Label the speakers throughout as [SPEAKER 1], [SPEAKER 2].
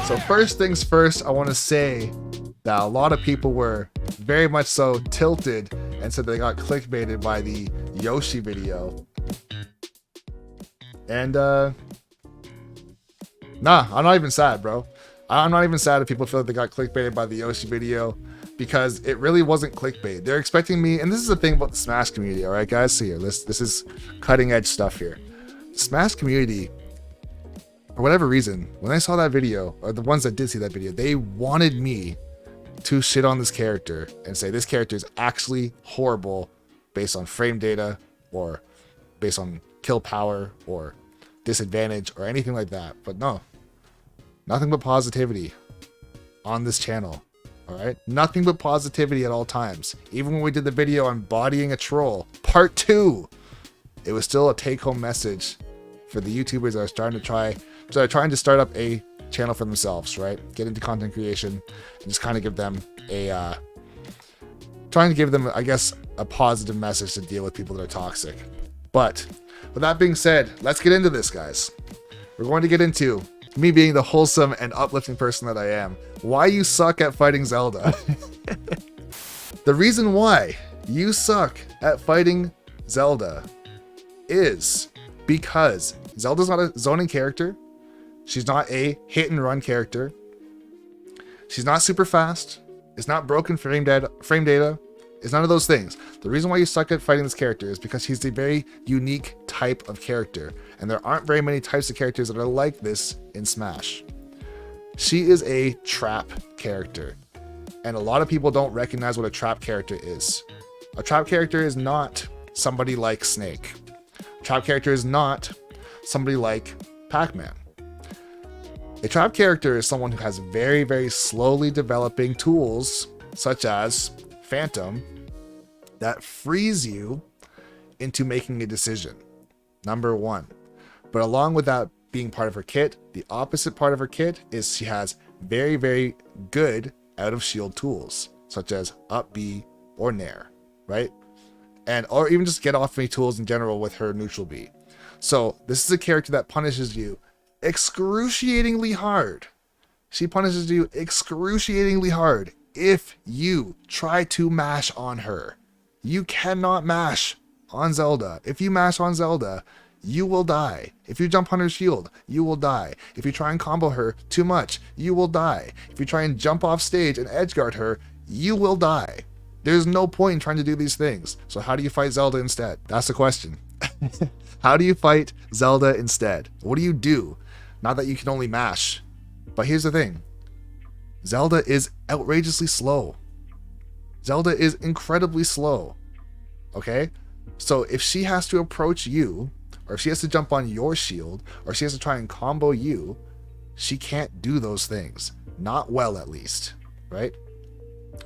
[SPEAKER 1] So first things first, I want to say that a lot of people were very much so tilted and said they got clickbaited by the Yoshi video. And nah, I'm not even sad, bro. I'm not even sad if people feel like they got clickbaited by the Yoshi video, because it really wasn't clickbait. They're expecting me, and this is the thing about the Smash community, all right, guys? So here, this is cutting edge stuff here. The Smash community, for whatever reason, when I saw that video, or the ones that did see that video, they wanted me to shit on this character and say this character is actually horrible based on frame data or based on kill power or disadvantage or anything like that. But no, nothing but positivity on this channel. All right, nothing but positivity at all times. Even when we did the video on bodying a troll part 2, it was still a take-home message for the YouTubers that are trying to start up a channel for themselves, right? Get into content creation and just kind of give them a trying to give them, I guess, a positive message to deal with people that are toxic. But with that being said, let's get into this, guys. We're going to get into me being the wholesome and uplifting person that I am. Why you suck at fighting Zelda. The reason why you suck at fighting Zelda is because Zelda's not a zoning character. She's not a hit and run character. She's not super fast. It's not broken frame data. It's none of those things. The reason why you suck at fighting this character is because he's a very unique type of character, and there aren't very many types of characters that are like this in Smash. She is a trap character, and a lot of people don't recognize what a trap character is. A trap character is not somebody like Snake. A trap character is not somebody like Pac-Man. A trap character is someone who has very, very slowly developing tools, such as Phantom, that frees you into making a decision. Number one. But along with that being part of her kit, the opposite part of her kit is she has very, very good out of shield tools, such as up B or Nair, right? Or even just get off me tools in general with her neutral B. So this is a character that punishes you excruciatingly hard. She punishes you excruciatingly hard if you try to mash on her. You cannot mash on Zelda. If you mash on Zelda, you will die. If you jump on her shield, you will die. If you try and combo her too much, you will die. If you try and jump off stage and edgeguard her, you will die. There's no point in trying to do these things. So how do you fight Zelda instead? That's the question. How do you fight Zelda instead? What do you do? Not that you can only mash. But here's the thing. Zelda is outrageously slow. Zelda is incredibly slow. Okay? So if she has to approach you, or if she has to jump on your shield, or she has to try and combo you, she can't do those things. Not well, at least. Right?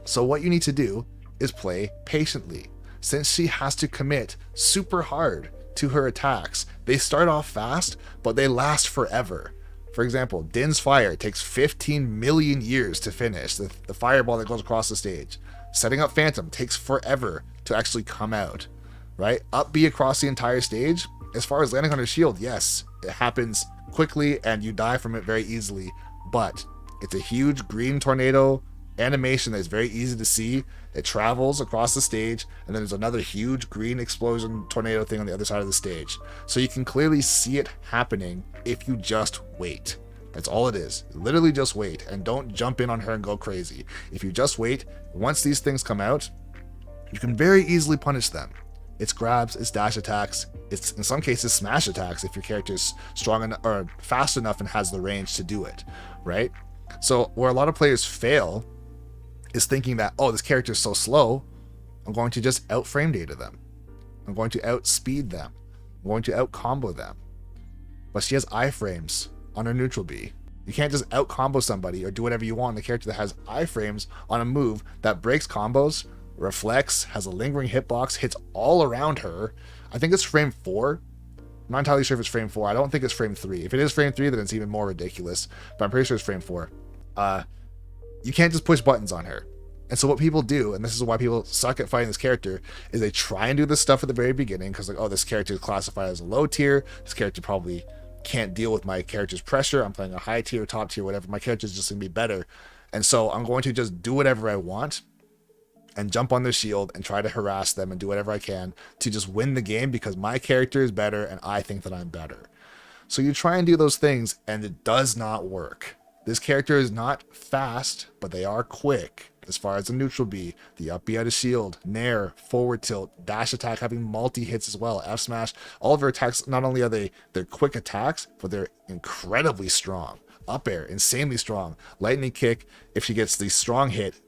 [SPEAKER 1] So what you need to do is play patiently. Since she has to commit super hard to her attacks, they start off fast, but they last forever. For example, Din's Fire takes 15 million years to finish, the fireball that goes across the stage. Setting up Phantom takes forever to actually come out, right? Up B across the entire stage, as far as landing on her shield, yes, it happens quickly and you die from it very easily, but it's a huge green tornado animation that is very easy to see. It travels across the stage, and then there's another huge green explosion tornado thing on the other side of the stage. So you can clearly see it happening if you just wait. That's all it is. Literally just wait, and don't jump in on her and go crazy. If you just wait, once these things come out, you can very easily punish them. It's grabs, it's dash attacks, it's in some cases smash attacks if your character is strong enough or fast enough and has the range to do it, right? So where a lot of players fail is thinking that, oh, this character is so slow, I'm going to just out frame data them. I'm going to outspeed them. I'm going to out combo them. But she has iframes on her neutral B. You can't just out combo somebody or do whatever you want on a character that has iframes on a move that breaks combos, reflects, has a lingering hitbox, hits all around her. I think it's frame 4. I'm not entirely sure if it's frame 4. I don't think it's frame 3. If it is frame 3, then it's even more ridiculous. But I'm pretty sure it's frame 4. You can't just push buttons on her. And so what people do, and this is why people suck at fighting this character, is they try and do this stuff at the very beginning because, like, oh, this character is classified as a low tier. This character probably can't deal with my character's pressure. I'm playing a high tier, top tier, whatever. My character's just gonna be better. And so I'm going to just do whatever I want and jump on their shield and try to harass them and do whatever I can to just win the game because my character is better and I think that I'm better. So you try and do those things and it does not work. This character is not fast, but they are quick. As far as the neutral B, the up B out of shield, nair, forward tilt, dash attack having multi-hits as well, F smash, all of her attacks, not only are they're quick attacks, but they're incredibly strong. Up air, insanely strong. Lightning kick, if she gets the strong hit,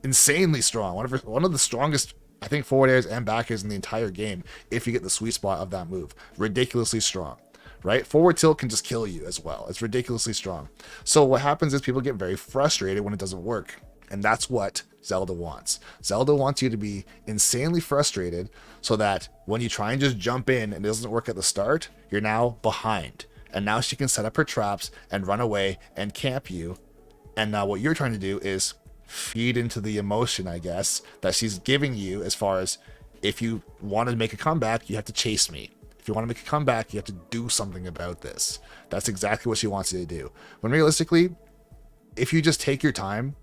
[SPEAKER 1] insanely strong. One of the strongest, I think, forward airs and back airs in the entire game if you get the sweet spot of that move. Ridiculously strong. Right? Forward tilt can just kill you as well. It's ridiculously strong. So what happens is people get very frustrated when it doesn't work. And that's what Zelda wants. Zelda wants you to be insanely frustrated so that when you try and just jump in and it doesn't work at the start, you're now behind. And now she can set up her traps and run away and camp you. And now what you're trying to do is feed into the emotion, I guess, that she's giving you as far as if you want to make a comeback, you have to chase me. If you want to make a comeback, you have to do something about this. That's exactly what she wants you to do. When realistically, if you just take your time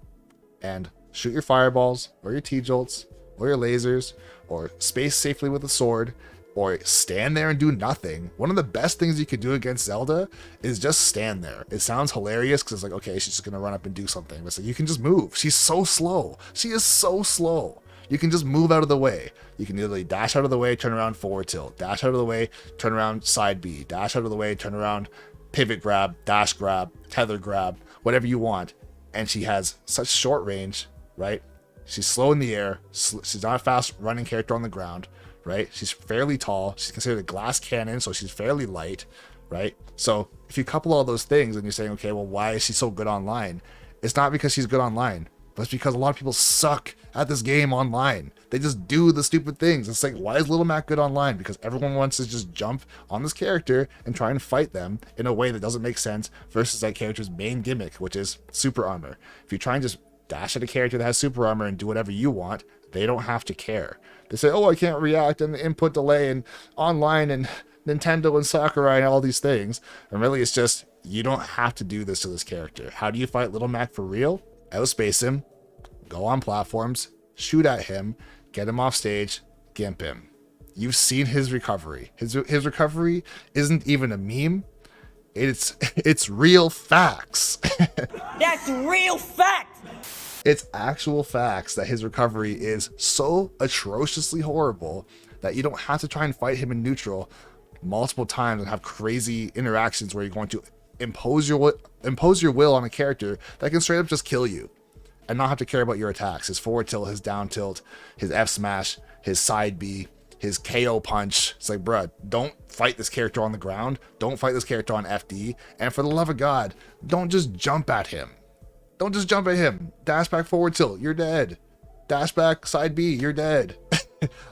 [SPEAKER 1] and shoot your fireballs or your T-jolts or your lasers or space safely with a sword or stand there and do nothing, one of the best things you could do against Zelda is just stand there. It sounds hilarious because it's like, okay, she's just going to run up and do something. But it's like, you can just move. She's so slow. She is so slow. You can just move out of the way. You can literally dash out of the way, turn around, forward tilt, dash out of the way, turn around, side B, dash out of the way, turn around, pivot grab, dash grab, tether grab, whatever you want. And she has such short range, right? She's slow in the air. She's not a fast running character on the ground, right? She's fairly tall. She's considered a glass cannon, so she's fairly light, right? So if you couple all those things and you're saying, okay, well, why is she so good online? It's not because she's good online, but it's because a lot of people suck at this game online. They just do the stupid things. It's like, why is Little Mac good online? Because everyone wants to just jump on this character and try and fight them in a way that doesn't make sense versus that character's main gimmick, which is super armor. If you try and just dash at a character that has super armor and do whatever you want, they don't have to care. They say, oh, I can't react and input delay and online and Nintendo and Sakurai and all these things. And really, it's just, you don't have to do this to this character. How do you fight Little Mac for real? Outspace him, go on platforms, shoot at him, get him off stage, gimp him. You've seen his recovery. His recovery isn't even a meme. It's real facts.
[SPEAKER 2] That's real fact.
[SPEAKER 1] It's actual facts that his recovery is so atrociously horrible that you don't have to try and fight him in neutral multiple times and have crazy interactions where you're going to impose your will on a character that can straight up just kill you and not have to care about your attacks. His forward tilt, his down tilt, his F smash, his side B, his KO punch. It's like, bruh, don't fight this character on the ground. Don't fight this character on FD. And for the love of God, don't just jump at him. Don't just jump at him. Dash back forward tilt, you're dead. Dash back side B, you're dead.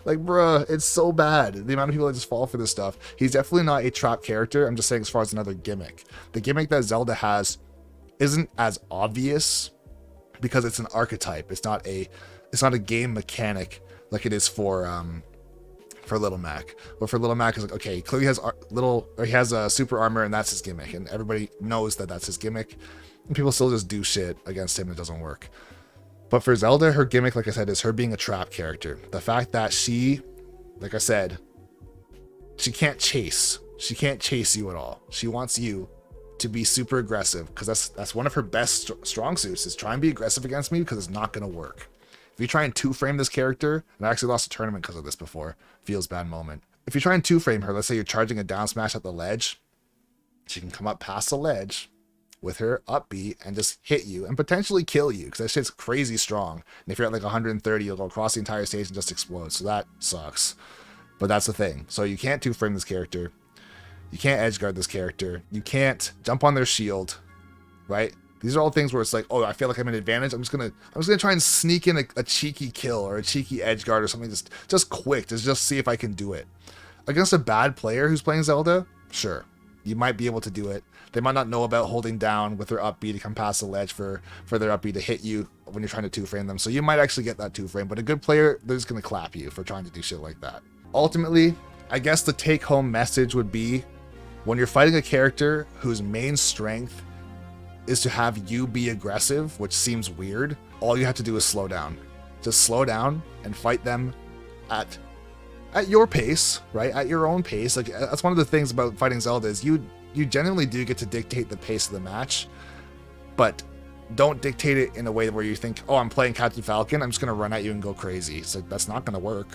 [SPEAKER 1] Like, bruh, it's so bad. The amount of people that just fall for this stuff. He's definitely not a trap character. I'm just saying as far as another gimmick. The gimmick that Zelda has isn't as obvious because it's an archetype. It's not a game mechanic like it is for Little Mac. But for Little Mac, it's like, okay, he clearly has a super armor and that's his gimmick. And everybody knows that that's his gimmick. And people still just do shit against him and it doesn't work. But for Zelda, her gimmick, like I said, is her being a trap character. The fact that she, like I said, she can't chase. She can't chase you at all. She wants you to be super aggressive because that's one of her best strong suits is try and be aggressive against me because it's not going to work. If you try and two-frame this character, and I actually lost a tournament because of this before, feels bad moment. If you try and two-frame her, let's say you're charging a down smash at the ledge, she can come up past the ledge with her up B and just hit you and potentially kill you because that shit's crazy strong. And if you're at like 130, you'll go across the entire stage and just explode. So that sucks. But that's the thing. So you can't two-frame this character. You can't edge guard this character. You can't jump on their shield, right? These are all things where it's like, oh, I feel like I'm in advantage. I'm just gonna try and sneak in a cheeky kill or a cheeky edge guard or something just quick to just see if I can do it. Against a bad player who's playing Zelda, sure, you might be able to do it. They might not know about holding down with their up B to come past the ledge for their up B to hit you when you're trying to two-frame them. So you might actually get that two-frame, but a good player, they're just gonna clap you for trying to do shit like that. Ultimately, I guess the take-home message would be When you're fighting a character whose main strength is to have you be aggressive, which seems weird, all you have to do is slow down. Just slow down and fight them at your pace, right? At your own pace. Like, that's one of the things about fighting Zelda is you genuinely do get to dictate the pace of the match, but don't dictate it in a way where you think, oh, I'm playing Captain Falcon, I'm just gonna run at you and go crazy. So that's not gonna work.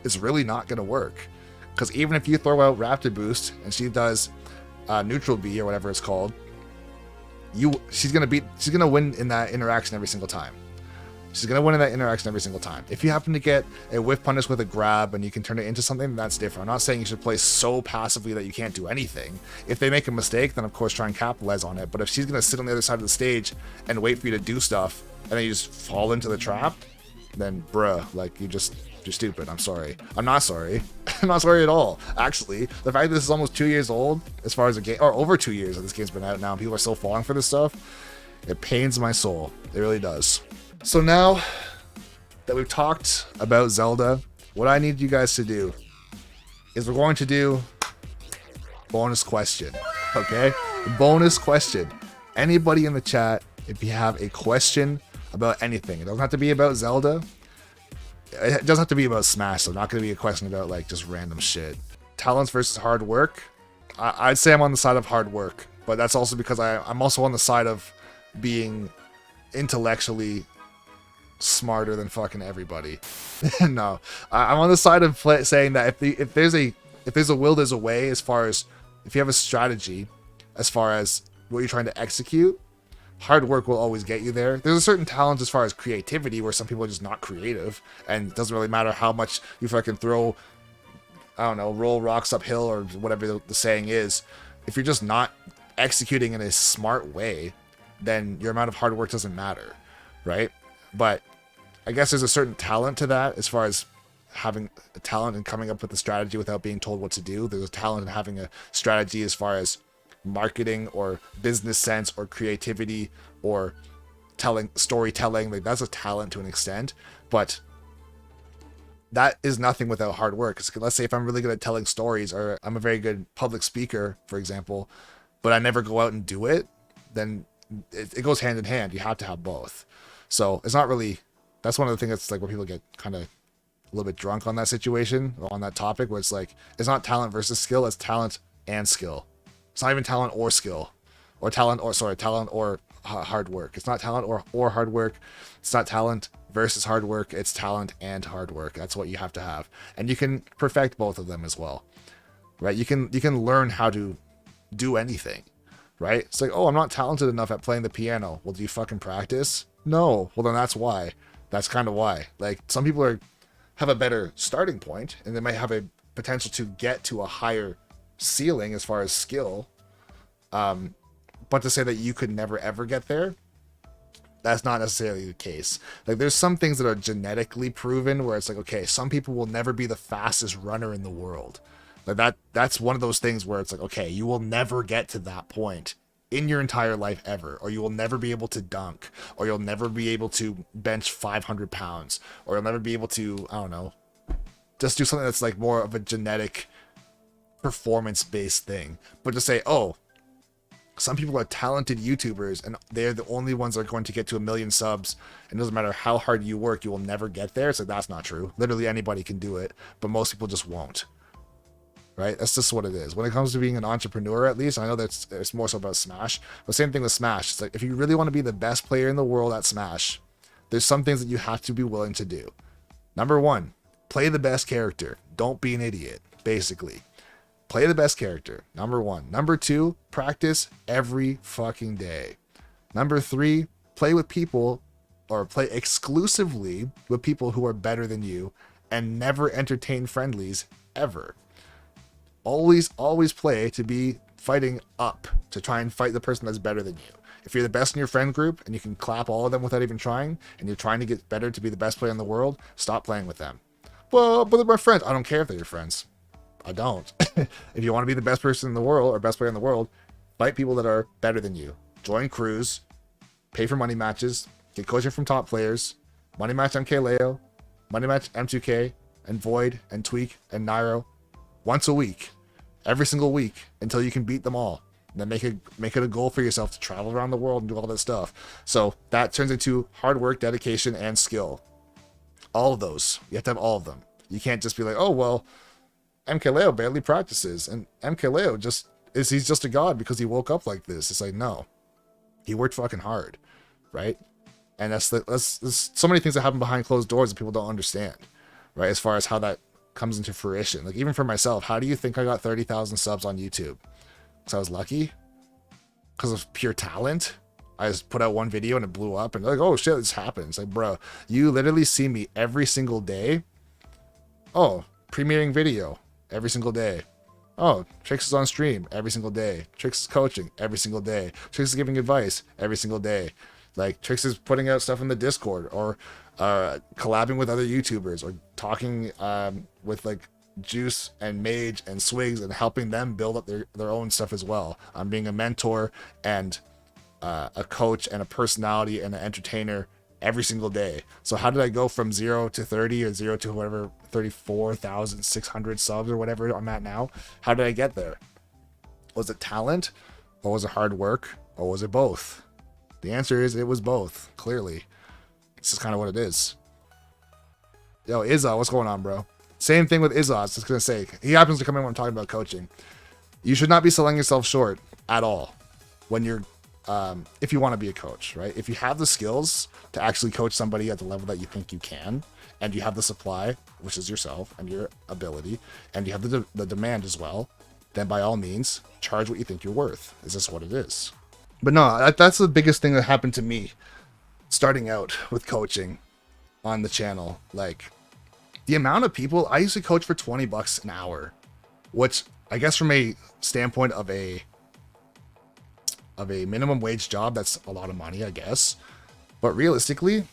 [SPEAKER 1] It's really not gonna work. Because even if you throw out Raptor Boost and she does Neutral B or whatever it's called, she's gonna win in that interaction every single time. She's gonna win in that interaction every single time. If you happen to get a whiff punish with a grab and you can turn it into something, that's different. I'm not saying you should play so passively that you can't do anything. If they make a mistake, then of course try and capitalize on it. But if she's gonna sit on the other side of the stage and wait for you to do stuff, and then you just fall into the trap, then bruh, like you're stupid. I'm sorry. I'm not sorry. I'm not sorry at all. Actually, the fact that this is almost 2 years old, as far as a game, or over 2 years that this game's been out now, and people are still falling for this stuff, it pains my soul. It really does. So now that we've talked about Zelda, what I need you guys to do is we're going to do bonus question. Okay? Bonus question. Anybody in the chat, if you have a question about anything, it doesn't have to be about Zelda. It doesn't have to be about Smash, so not going to be a question about like just random shit. Talents versus hard work. I'd say I'm on the side of hard work, but that's also because I'm also on the side of being intellectually smarter than fucking everybody. No, I'm on the side of saying that if there's a will, there's a way. As far as if you have a strategy, as far as what you're trying to execute, hard work will always get you there. There's a certain talent as far as creativity where some people are just not creative, and it doesn't really matter how much you fucking throw, I don't know, roll rocks uphill or whatever the saying is. If you're just not executing in a smart way, then your amount of hard work doesn't matter, right? But I guess there's a certain talent to that as far as having a talent and coming up with a strategy without being told what to do. There's a talent in having a strategy as far as marketing or business sense or creativity or storytelling. Like, that's a talent to an extent, but that is nothing without hard work. 'Cause let's say if I'm really good at telling stories, or I'm a very good public speaker, for example, but I never go out and do it, then it goes hand in hand. You have to have both. So it's not really, that's one of the things that's like where people get kind of a little bit drunk on that situation, or on that topic, where it's like, it's not talent versus skill, it's talent and skill. It's not even talent or skill, or talent or hard work. It's not talent or hard work. It's not talent versus hard work. It's talent and hard work. That's what you have to have. And you can perfect both of them as well, right? You can learn how to do anything, right? It's like, oh, I'm not talented enough at playing the piano. Well, do you fucking practice? No. Well, then that's why. That's kind of why. Like, some people have a better starting point, and they might have a potential to get to a higher ceiling as far as skill. But to say that you could never ever get there, that's not necessarily the case. Like, there's some things that are genetically proven where it's like, okay, some people will never be the fastest runner in the world. Like, that's one of those things where it's like, okay, you will never get to that point in your entire life ever, or you will never be able to dunk, or you'll never be able to bench 500 pounds, or you'll never be able to, I don't know, just do something that's like more of a genetic performance-based thing. But to say, oh, some people are talented YouTubers and they're the only ones that are going to get to 1 million subs, and it doesn't matter how hard you work, you will never get there. It's like, that's not true. Literally anybody can do it, but most people just won't. Right? That's just what it is. When it comes to being an entrepreneur, at least, I know that it's more so about Smash, but same thing with Smash. It's like, if you really want to be the best player in the world at Smash, there's some things that you have to be willing to do. Number one, play the best character. Don't be an idiot, basically. Play the best character. Number one. Number two, practice every fucking day. Number three, play with people, or play exclusively with people who are better than you, and never entertain friendlies ever. Always play to be fighting up, to try and fight the person that's better than you. If you're the best in your friend group and you can clap all of them without even trying, and you're trying to get better to be the best player in the world, stop playing with them. Well, but they're my friends. I don't care if they're your friends. I don't. If you want to be the best person in the world, or best player in the world, fight people that are better than you. Join crews, pay for money matches, get coaching from top players, money match MKLeo, money match M2K, and Void, and Tweak, and Nairo once a week. every single week until you can beat them all. And then make it a goal for yourself to travel around the world and do all this stuff. So that turns into hard work, dedication, and skill. All of those. You have to have all of them. You can't just be like, oh, well, MKLeo barely practices. And MKLeo he's just a god because he woke up like this. It's like, no. He worked fucking hard. Right? And there's so many things that happen behind closed doors that people don't understand. Right? As far as how that comes into fruition. Like, even for myself, how do you think I got 30,000 subs on YouTube? Because I was lucky? Because of pure talent? I just put out one video and it blew up, and they're like, oh shit, this happens. Like, bro, you literally see me every single day. Oh, premiering video every single day. Oh, Trixx is on stream every single day. Trixx is coaching every single day. Trixx is giving advice every single day. Like, Trixx is putting out stuff in the Discord, or collabing with other YouTubers, or talking with like Juice and Mage and Swigs, and helping them build up their own stuff as well. I'm being a mentor and a coach and a personality and an entertainer every single day. So how did I go from 0 to 30 or 0 to whatever 34,600 subs or whatever I'm at now? How did I get there? Was it talent, or was it hard work, or was it both? The answer is it was both. Clearly, it's just kind of what it is. Yo, Izaw, what's going on, bro? Same thing with Izaw. I was just gonna say, he happens to come in when I'm talking about coaching. You should not be selling yourself short at all when you're if you want to be a coach, right? If you have the skills to actually coach somebody at the level that you think you can, and you have the supply, which is yourself and your ability, and you have the demand as well, then by all means, charge what you think you're worth. Is this what it is? But no, that's the biggest thing that happened to me starting out with coaching on the channel. Like, the amount of people, I used to coach for 20 bucks an hour, which I guess from a standpoint of a minimum wage job, that's a lot of money, I guess. But realistically,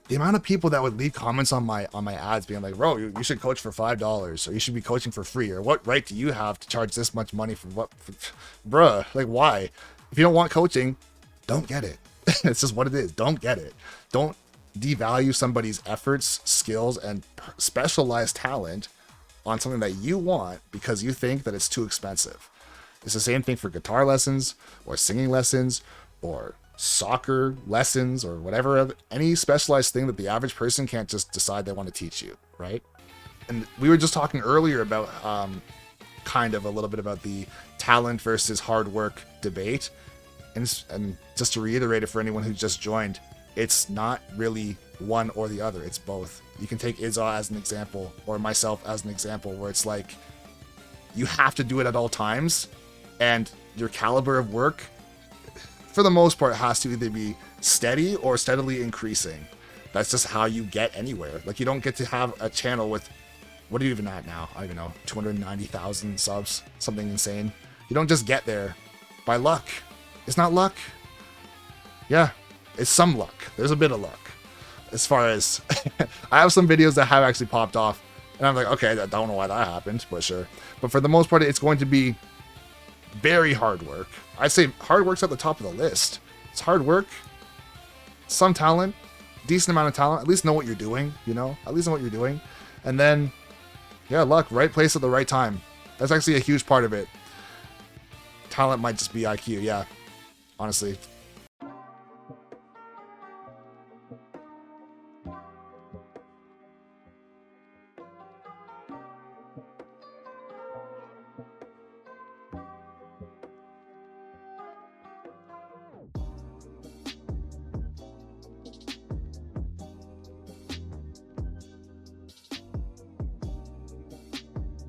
[SPEAKER 1] the amount of people that would leave comments on my ads being like, bro, you should coach for $5, or you should be coaching for free, or what right do you have to charge this much money for what? Bruh, like, why? If you don't want coaching, don't get it. It's just what it is. Don't get it. Don't devalue somebody's efforts, skills, and specialized talent on something that you want because you think that it's too expensive. It's the same thing for guitar lessons, or singing lessons, or soccer lessons, or whatever, any specialized thing that the average person can't just decide they want to teach you, right? And we were just talking earlier about kind of a little bit about the talent versus hard work debate. And just to reiterate it for anyone who just joined, it's not really one or the other, it's both. You can take Izaw as an example, or myself as an example, where it's like, you have to do it at all times, and your caliber of work, for the most part, has to either be steady or steadily increasing. That's just how you get anywhere. Like, you don't get to have a channel with, what are you even at now? I don't even know, 290,000 subs, something insane. You don't just get there by luck. It's not luck. Yeah, it's some luck. There's a bit of luck. As far as, I have some videos that have actually popped off, and I'm like, okay, I don't know why that happened, but sure. But for the most part, it's going to be very hard work. I say hard work's at the top of the list. It's hard work, some talent, decent amount of talent, at least know what you're doing, you know? At least know what you're doing. And then, yeah, luck, right place at the right time. That's actually a huge part of it. Talent might just be IQ, yeah. Honestly,